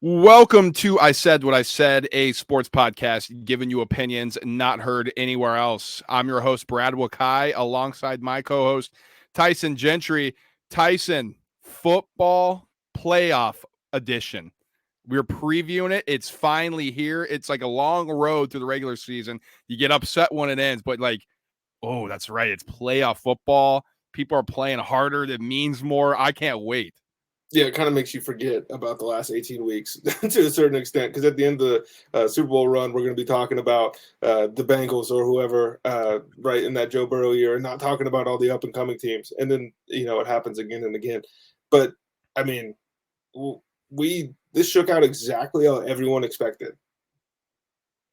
Welcome to I Said What I Said, a sports podcast giving you opinions not heard anywhere else. I'm your host, Brad Wakai, alongside my co-host, Tyson Gentry. Tyson, football playoff edition. We're previewing it. It's finally here. It's like a long road through the regular season. You get upset when it ends, but oh, that's right. It's playoff football. People are playing harder. That means more. I can't wait. Yeah, it kind of makes you forget about the last 18 weeks to a certain extent, because at the end of the Super Bowl run, we're going to be talking about the Bengals or whoever, right, in that Joe Burrow year, and not talking about all the up-and-coming teams. And then, it happens again and again. But, I mean, this shook out exactly how everyone expected.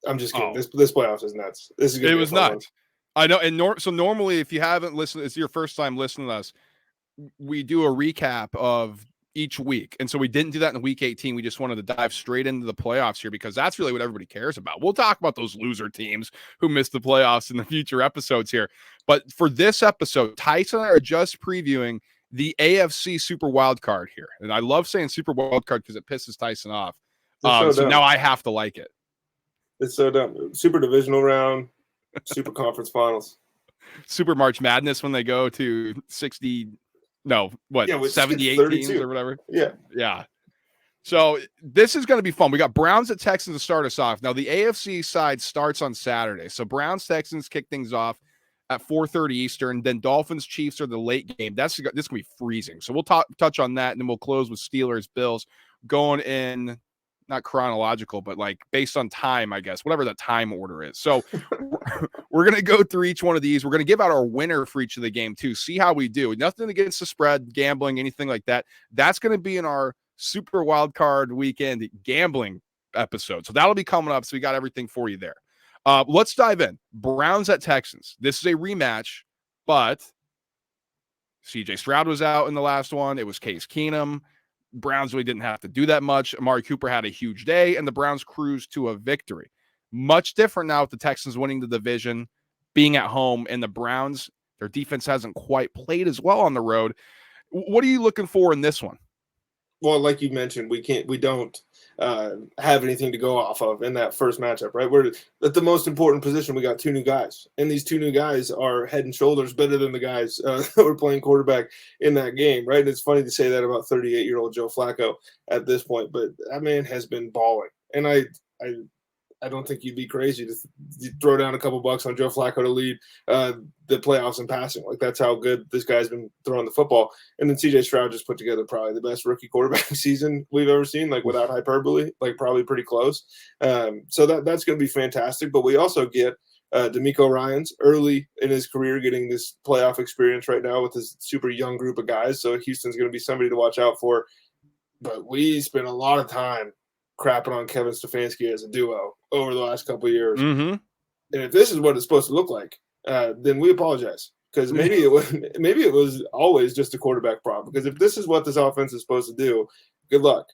I'm just kidding. This playoffs is nuts. This is it was nuts. I know. And so normally, if you haven't listened, it's your first time listening to us, we do a recap of each week. And so we didn't do that in week 18. We just wanted to dive straight into the playoffs here because that's really what everybody cares about. We'll talk about those loser teams who missed the playoffs in the future episodes here. But for this episode, Tyson and I are just previewing the AFC Super Wild Card here. And I love saying Super Wild Card because it pisses Tyson off. So now I have to like it. It's so dumb. Super Divisional Round, Super Conference Finals. Super March Madness when they go to 60... No, what, 78 teams or whatever? Yeah. So this is going to be fun. We got Browns at Texans to start us off. Now, the AFC side starts on Saturday. So Browns-Texans kick things off at 4:30 Eastern. Then Dolphins-Chiefs are the late game. This is going to be freezing. So we'll touch on that, and then we'll close with Steelers-Bills going in, not chronological, but like based on time, I guess, whatever the time order is. So we're going to go through each one of these. We're going to give out our winner for each of the game too. See how we do. Nothing against the spread, gambling, anything like that. That's going to be in our Super Wild Card Weekend gambling episode. So that'll be coming up. So we got everything for you there. Let's dive in. Browns at Texans. This is a rematch, but CJ Stroud was out in the last one. It was Case Keenum. Browns really didn't have to do that much. Amari Cooper had a huge day, and the Browns cruised to a victory. Much different now with the Texans winning the division, being at home, and the Browns, their defense hasn't quite played as well on the road. What are you looking for in this one? Well, like you mentioned, we don't have anything to go off of in that first matchup, right? We're at the most important position. We got two new guys, and these two new guys are head and shoulders better than the guys that were playing quarterback in that game, right? And it's funny to say that about 38-year-old Joe Flacco at this point, but that man has been balling, and I don't think you'd be crazy to throw down a couple bucks on Joe Flacco to lead the playoffs in passing. Like, that's how good this guy's been throwing the football. And then CJ Stroud just put together probably the best rookie quarterback season we've ever seen, like without hyperbole, like probably pretty close. So that's going to be fantastic. But we also get DeMeco Ryans early in his career getting this playoff experience right now with this super young group of guys. So Houston's going to be somebody to watch out for. But we spent a lot of time crapping on Kevin Stefanski as a duo over the last couple of years. Mm-hmm. And if this is what it's supposed to look like, then we apologize, because maybe it was always just a quarterback problem. Because if this is what this offense is supposed to do, good luck.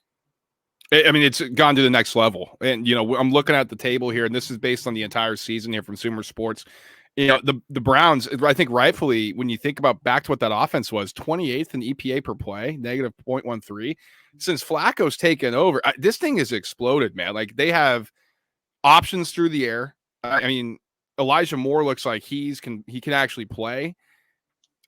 I mean, it's gone to the next level. And, I'm looking at the table here, and this is based on the entire season here from Sumer Sports. The Browns, I think rightfully, when you think about back to what that offense was, 28th in EPA per play, negative 0.13. Since Flacco's taken over, this thing has exploded, man. Like, they have options through the air. I mean, Elijah Moore looks like he can actually play.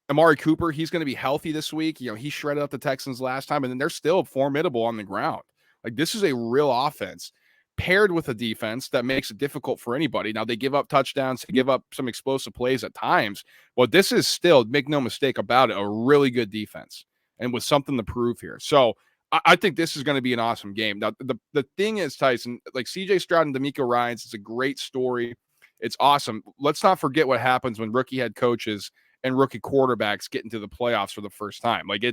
Amari Cooper, he's going to be healthy this week. He shredded up the Texans last time, and then they're still formidable on the ground. Like, this is a real offense paired with a defense that makes it difficult for anybody. Now, they give up touchdowns, they give up some explosive plays at times, but this is still, make no mistake about it, a really good defense and with something to prove here. So I think this is going to be an awesome game. Now, the thing is, Tyson, like CJ Stroud and DeMeco Ryans, it's a great story. It's awesome. Let's not forget what happens when rookie head coaches and rookie quarterbacks get into the playoffs for the first time. Like,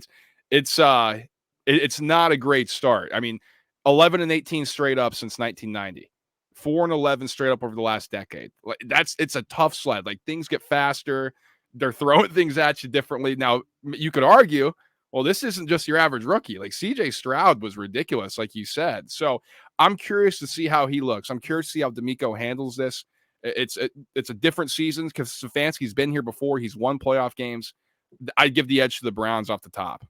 it's not a great start. I mean, 11-18 straight up since 1990, 4-11 straight up over the last decade. It's a tough sled. Like, things get faster. They're throwing things at you differently. Now, you could argue, well, this isn't just your average rookie. Like, CJ Stroud was ridiculous, like you said. So I'm curious to see how he looks. I'm curious to see how DeMeco handles this. It's a different season because Stefanski's been here before. He's won playoff games. I'd give the edge to the Browns off the top.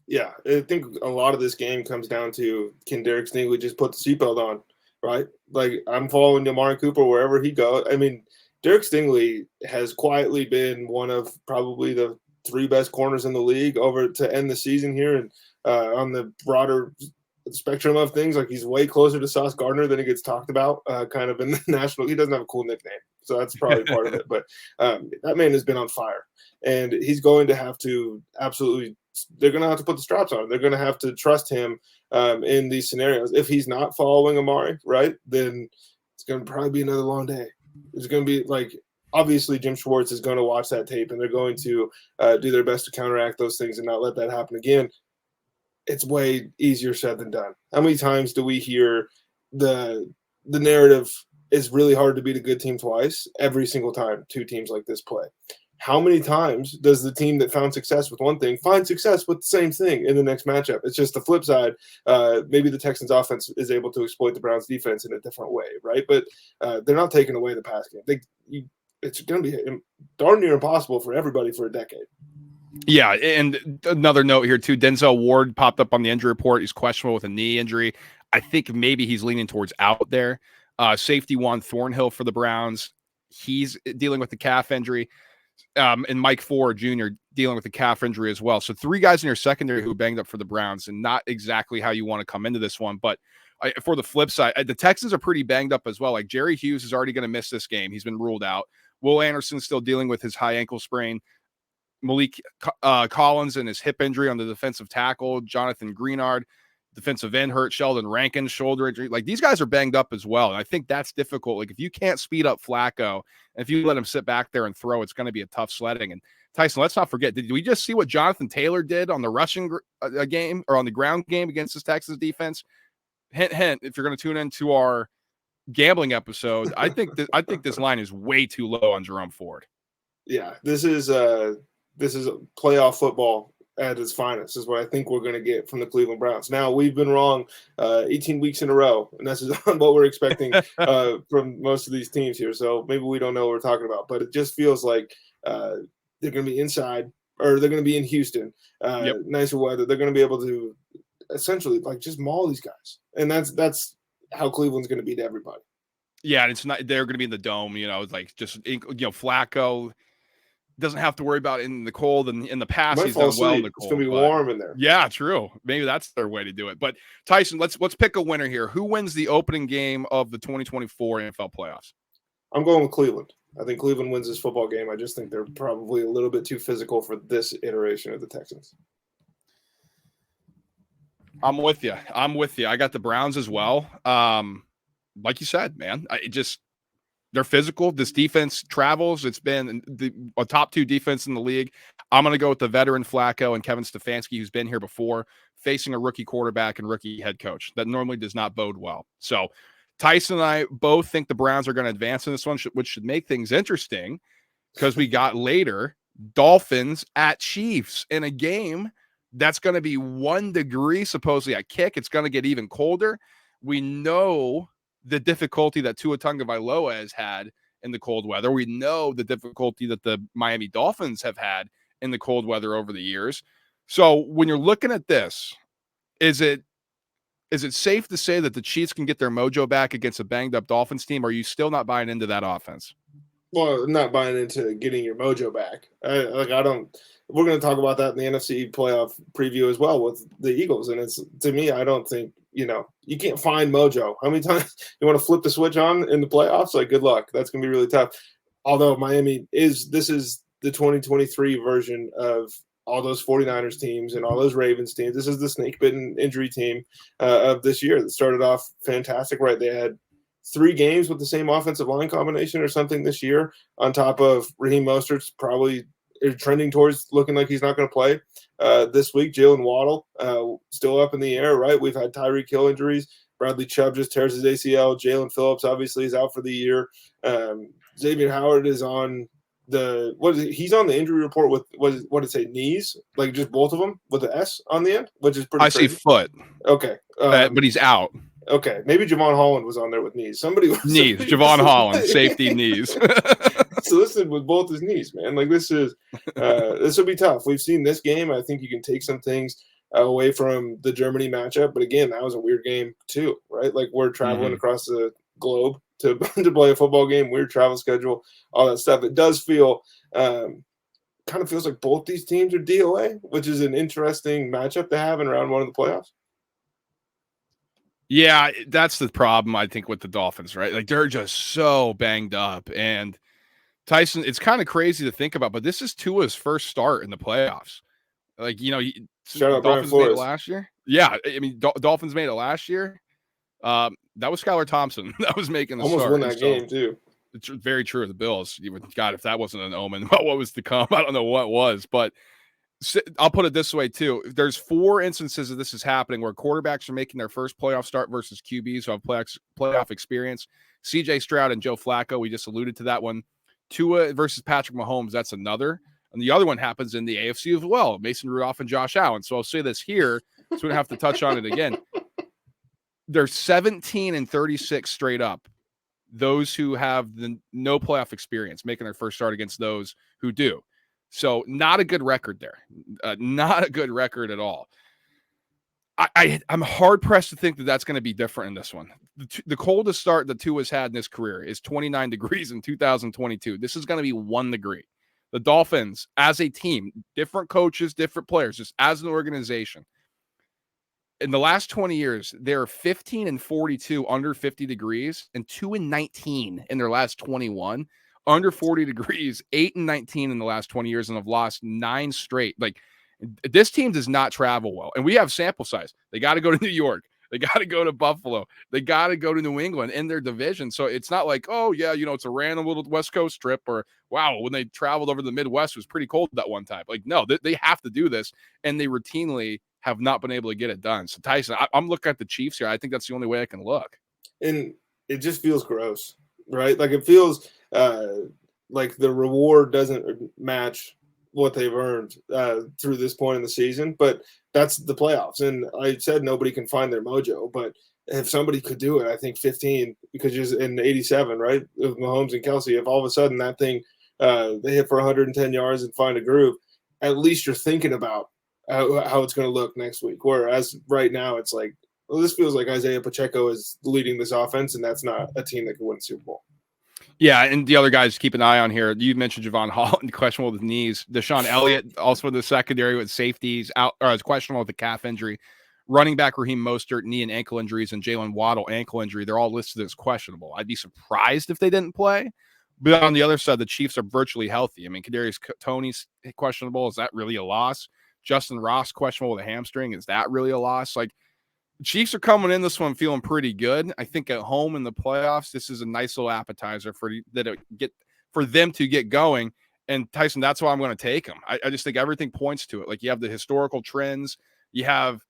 Yeah, I think a lot of this game comes down to, can Derek Stingley just put the seatbelt on, right? Like, I'm following Amari Cooper wherever he goes. I mean, Derek Stingley has quietly been one of probably the three best corners in the league over to end the season here, and on the broader spectrum of things, like, he's way closer to Sauce Gardner than he gets talked about, kind of in the national. He doesn't have a cool nickname, so that's probably part of it. But that man has been on fire, and he's going to have to absolutely. They're going to have to put the straps on him. They're going to have to trust him in these scenarios. If he's not following Amari, right, then it's going to probably be another long day. It's going to be like, obviously Jim Schwartz is going to watch that tape, and they're going to do their best to counteract those things and not let that happen again. It's way easier said than done. How many times do we hear the narrative is really hard to beat a good team twice? Every single time two teams like this play. How many times does the team that found success with one thing find success with the same thing in the next matchup? It's just the flip side. Maybe the Texans offense is able to exploit the Browns defense in a different way, right? But they're not taking away the pass game. It's going to be darn near impossible for everybody for a decade. Yeah, and another note here too, Denzel Ward popped up on the injury report. He's questionable with a knee injury. I think maybe he's leaning towards out there. Safety Juan Thornhill for the Browns. He's dealing with the calf injury. And Mike Ford Jr. dealing with the calf injury as well. So three guys in your secondary who banged up for the Browns, and not exactly how you want to come into this one. But for the flip side, the Texans are pretty banged up as well. Like, Jerry Hughes is already going to miss this game. He's been ruled out. Will Anderson's still dealing with his high ankle sprain. Malik Collins and his hip injury on the defensive tackle. Jonathan Greenard, defensive end, hurt. Sheldon Rankin, shoulder injury. Like, these guys are banged up as well. And I think that's difficult. Like, if you can't speed up Flacco, and if you let him sit back there and throw, it's going to be a tough sledding. And Tyson, let's not forget, did we just see what Jonathan Taylor did on the rushing game, or on the ground game against this Texas defense? Hint, hint, if you're going to tune into our gambling episode, I think this line is way too low on Jerome Ford. Yeah, this is playoff football at its finest, is what I think we're going to get from the Cleveland Browns. Now, we've been wrong 18 weeks in a row, and this is what we're expecting from most of these teams here. So maybe we don't know what we're talking about, but it just feels like they're going to be inside, or they're going to be in Houston, nicer weather. They're going to be able to essentially, like, just maul these guys, and that's how Cleveland's going to beat everybody. Yeah, and it's not, they're going to be in the dome, like, just, Flacco doesn't have to worry about it in the cold, and in the past he's done well in the cold. It's gonna be warm in there. Yeah, true. Maybe that's their way to do it. But Tyson, let's pick a winner here. Who wins the opening game of the 2024 NFL playoffs? I'm going with Cleveland. I think Cleveland wins this football game. I just think they're probably a little bit too physical for this iteration of the Texans. I'm with you. I got the Browns as well. Like you said, man, they're physical. This defense travels. It's been a top two defense in the league. I'm going to go with the veteran Flacco and Kevin Stefanski, who's been here before, facing a rookie quarterback and rookie head coach. That normally does not bode well. So Tyson and I both think the Browns are going to advance in this one, which should make things interesting, because we got later Dolphins at Chiefs in a game that's going to be 1 degree, supposedly at kick. It's going to get even colder. We know the difficulty that Tua Tagovailoa has had in the cold weather. We know the difficulty that the Miami Dolphins have had in the cold weather over the years. So when you're looking at this, is it safe to say that the Chiefs can get their mojo back against a banged up Dolphins team? Or are you still not buying into that offense? Well, I'm not buying into getting your mojo back. We're going to talk about that in the NFC playoff preview as well with the Eagles. And to me, I don't think, you can't find mojo. How many times you want to flip the switch on in the playoffs? Like, good luck. That's going to be really tough. Although Miami this is the 2023 version of all those 49ers teams and all those Ravens teams. This is the snake-bitten injury team of this year that started off fantastic, right? They had 3 games with the same offensive line combination or something this year, on top of Raheem Mostert's probably trending towards looking like he's not going to play this week. Jalen Waddle still up in the air, right? We've had Tyreek Hill injuries. Bradley Chubb just tears his ACL. Jalen Phillips obviously is out for the year. Xavier Howard is on he's on the injury report with what did it say, knees, like just both of them with the S on the end, which is pretty crazy. See foot. Okay. But he's out. Okay, maybe Javon Holland was on there with knees. Knees. Javon Holland, safety knees. So listen, with both his knees, man. Like, this will be tough. We've seen this game. I think you can take some things away from the Germany matchup. But again, that was a weird game too, right? Like we're traveling across the globe to to play a football game, weird travel schedule, all that stuff. It does feel kind of feels like both these teams are DOA, which is an interesting matchup to have in round one of the playoffs. Yeah, that's the problem, I think, with the Dolphins, right? Like, they're just so banged up. And Tyson, it's kind of crazy to think about, but this is Tua's first start in the playoffs. Like, Shout out Brian Dolphins made it Flores. last year. Yeah, I mean, Dolphins made it last year. That was Skylar Thompson that was making the Almost start. won that game, too. It's very true of the Bills. God, if that wasn't an omen about what was to come, I don't know what was. But I'll put it this way, too. There's 4 instances of this is happening where quarterbacks are making their first playoff start versus QBs who have playoff experience. CJ Stroud and Joe Flacco, we just alluded to that one. Tua versus Patrick Mahomes, that's another. And the other one happens in the AFC as well, Mason Rudolph and Josh Allen. So I'll say this here, so we don't have to touch on it again. They're 17-36 straight up. Those who have no playoff experience making their first start against those who do. So not a good record there. Not a good record at all. I'm hard-pressed to think that that's going to be different in this one. The coldest start that Tua's had in his career is 29 degrees in 2022. This is going to be 1 degree. The Dolphins, as a team, different coaches, different players, just as an organization, in the last 20 years, they're 15-42 under 50 degrees and 2-19 in their last 21 under 40 degrees, 8-19 in the last 20 years, and have lost 9 straight. Like, this team does not travel well, and we have sample size. They got to go to New York. They got to go to Buffalo. They got to go to New England in their division. So it's not like, oh, yeah, it's a random little West Coast trip, or, wow, when they traveled over the Midwest, it was pretty cold that one time. Like, no, they have to do this, and they routinely have not been able to get it done. So, Tyson, I'm looking at the Chiefs here. I think that's the only way I can look. And it just feels gross, right? Like, it feels like the reward doesn't match what they've earned through this point in the season, but that's the playoffs. And I said nobody can find their mojo, but if somebody could do it, I think 15, because you're in 87, right, with Mahomes and Kelsey, if all of a sudden that thing they hit for 110 yards and find a groove, at least you're thinking about how it's going to look next week. Whereas right now it's like, well, this feels like Isaiah Pacheco is leading this offense, and that's not a team that can win the Super Bowl. Yeah, and the other guys to keep an eye on here. You mentioned Javon Holland, questionable with knees. Deshaun Elliott, also in the secondary with safeties, out or is questionable with a calf injury. Running back Raheem Mostert, knee and ankle injuries, and Jalen Waddle, ankle injury. They're all listed as questionable. I'd be surprised if they didn't play. But on the other side, the Chiefs are virtually healthy. I mean, Kadarius Toney's questionable. Is that really a loss? Justin Ross questionable with a hamstring. Is that really a loss? Like, Chiefs are coming in this one feeling pretty good. I think at home in the playoffs, this is a nice little appetizer for them to get going. And Tyson, that's why I'm going to take them. I just think everything points to it. Like, you have the historical trends. You have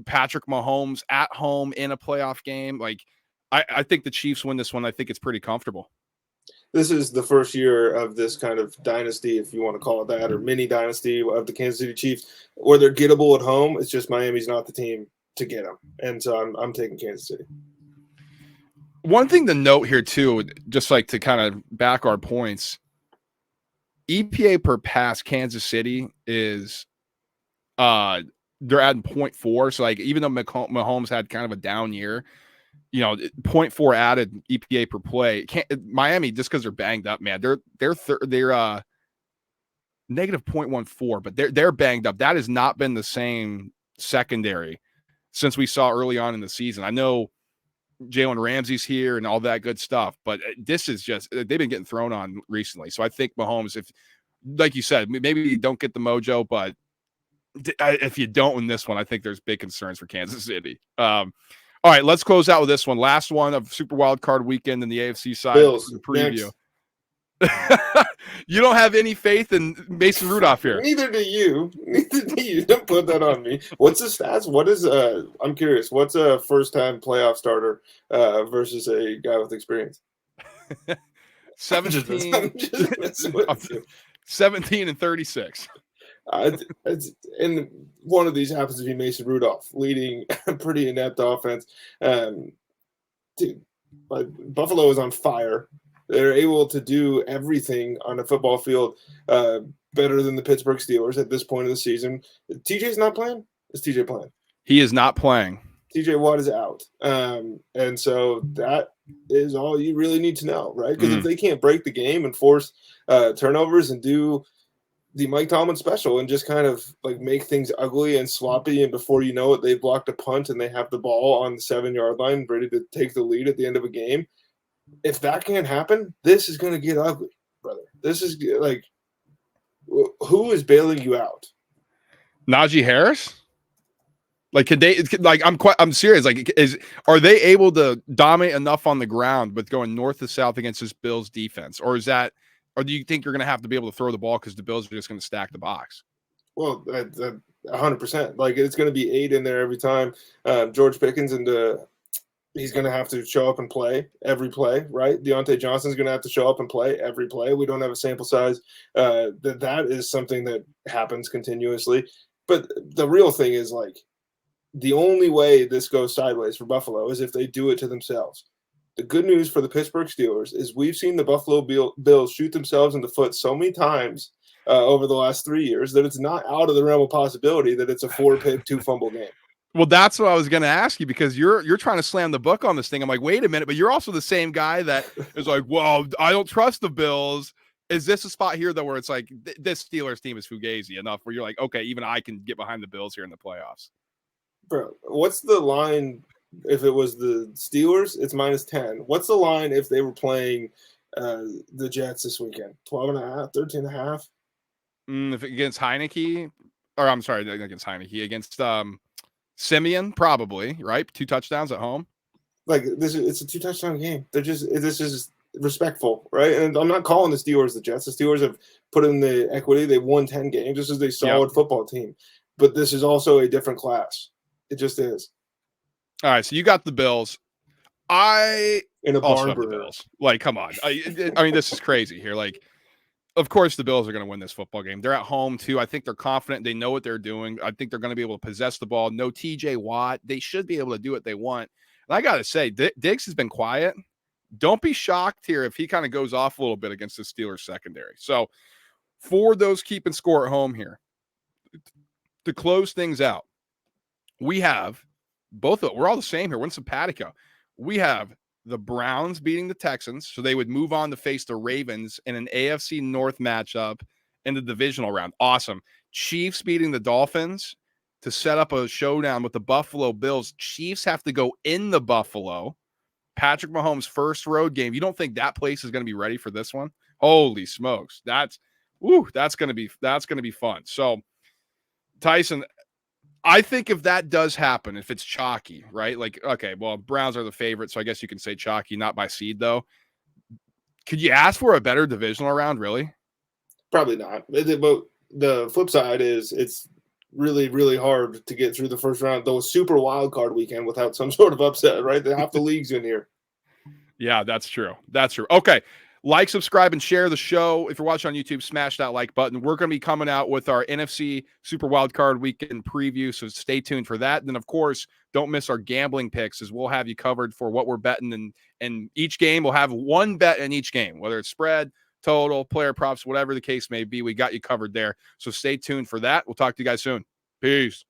Patrick Mahomes at home in a playoff game. Like, I think the Chiefs win this one. I think it's pretty comfortable. This is the first year of this kind of dynasty, if you want to call it that, or mini dynasty of the Kansas City Chiefs, where they're gettable at home. It's just Miami's not the team to get them, and so I'm taking Kansas City. One thing to note here too, just like to kind of back our points, EPA per pass, Kansas City is they're adding 0.4. So like, even though Mahomes had kind of a down year, 0.4 added EPA per play. Miami, just because they're banged up, man, they're negative 0.14, but they're banged up. That has not been the same secondary since we saw early on in the season. I know Jalen Ramsey's here and all that good stuff, but this is just, they've been getting thrown on recently. So I think Mahomes, if, like you said, maybe you don't get the mojo, but if you don't win this one, I think there's big concerns for Kansas City. All right, let's close out with this one. Last one of Super Wild Card Weekend in the AFC side. Bills, the preview. You don't have any faith in Mason Rudolph here. Neither do you. Don't put that on me. What's the stats? What is I'm curious. What's a first-time playoff starter versus a guy with experience? 17 and 36. And one of these happens to be Mason Rudolph, leading a pretty inept offense. Dude, Buffalo is on fire. They're able to do everything on a football field better than the Pittsburgh Steelers at this point of the season. TJ's not playing. Is TJ playing? He is not playing. TJ Watt is out. And so that is all you really need to know, right? Because if they can't break the game and force turnovers and do the Mike Tomlin special and just kind of like make things ugly and sloppy, and before you know it, they blocked a punt and they have the ball on the 7-yard line ready to take the lead at the end of a game. If that can't happen, this is going to get ugly, brother. This is like, who is bailing you out? Najee Harris? Like, could they? Like, I'm serious. Like, are they able to dominate enough on the ground with going north to south against this Bills defense, or do you think you're going to have to be able to throw the ball because the Bills are just going to stack the box? Well, 100%. Like, it's going to be 8 in there every time. George Pickens he's going to have to show up and play every play, right? Deontay Johnson's going to have to show up and play every play. We don't have a sample size. That is something that happens continuously. But the real thing is, like, the only way this goes sideways for Buffalo is if they do it to themselves. The good news for the Pittsburgh Steelers is we've seen the Buffalo Bills shoot themselves in the foot so many times over the last 3 years that it's not out of the realm of possibility that it's a 4-pick, 2-fumble game. Well, that's what I was going to ask you, because you're trying to slam the book on this thing. I'm like, wait a minute, but you're also the same guy that is like, well, I don't trust the Bills. Is this a spot here, though, where it's like this Steelers team is fugazi enough where you're like, okay, even I can get behind the Bills here in the playoffs? Bro, what's the line if it was the Steelers? It's -10. What's the line if they were playing the Jets this weekend? 12.5, 13.5? If against Heineke, or I'm sorry, against Heineke, against Simeon, probably, right? 2 touchdowns at home. Like, it's a 2-touchdown game. This is respectful, right? And I'm not calling the Steelers the Jets. The Steelers have put in the equity. They've won 10 games. This is a solid football team. But this is also a different class. It just is. All right, so you got the Bills. I in a also barn have the burner. Bills. Like, come on. I mean, this is crazy here. Like, of course, the Bills are going to win this football game. They're at home, too. I think they're confident. They know what they're doing. I think they're going to be able to possess the ball. No TJ Watt. They should be able to do what they want. And I got to say, Diggs has been quiet. Don't be shocked here if he kind of goes off a little bit against the Steelers secondary. So, for those keeping score at home here, to close things out, we have we're all the same here. We're in simpatico. We have the Browns beating the Texans, so they would move on to face the Ravens in an AFC North matchup in the divisional round. Awesome. Chiefs beating the Dolphins to set up a showdown with the Buffalo Bills. Chiefs have to go in the Buffalo. Patrick Mahomes' first road game. You don't think that place is going to be ready for this one? Holy smokes. That's going to be fun. So, Tyson, I think if that does happen, if it's chalky, right? Like, okay, well, Browns are the favorite, so I guess you can say chalky, not by seed, though. Could you ask for a better divisional round, really? Probably not. But the flip side is it's really, really hard to get through the first round, though a super wild card weekend without some sort of upset, right? Half the league's in here. Yeah, that's true. That's true. Okay. Like, subscribe, and share the show. If you're watching on YouTube, smash that like button. We're going to be coming out with our NFC Super Wildcard Weekend preview, so stay tuned for that. And then, of course, don't miss our gambling picks, as we'll have you covered for what we're betting. And each game, we'll have one bet in each game, whether it's spread, total, player props, whatever the case may be. We got you covered there. So stay tuned for that. We'll talk to you guys soon. Peace.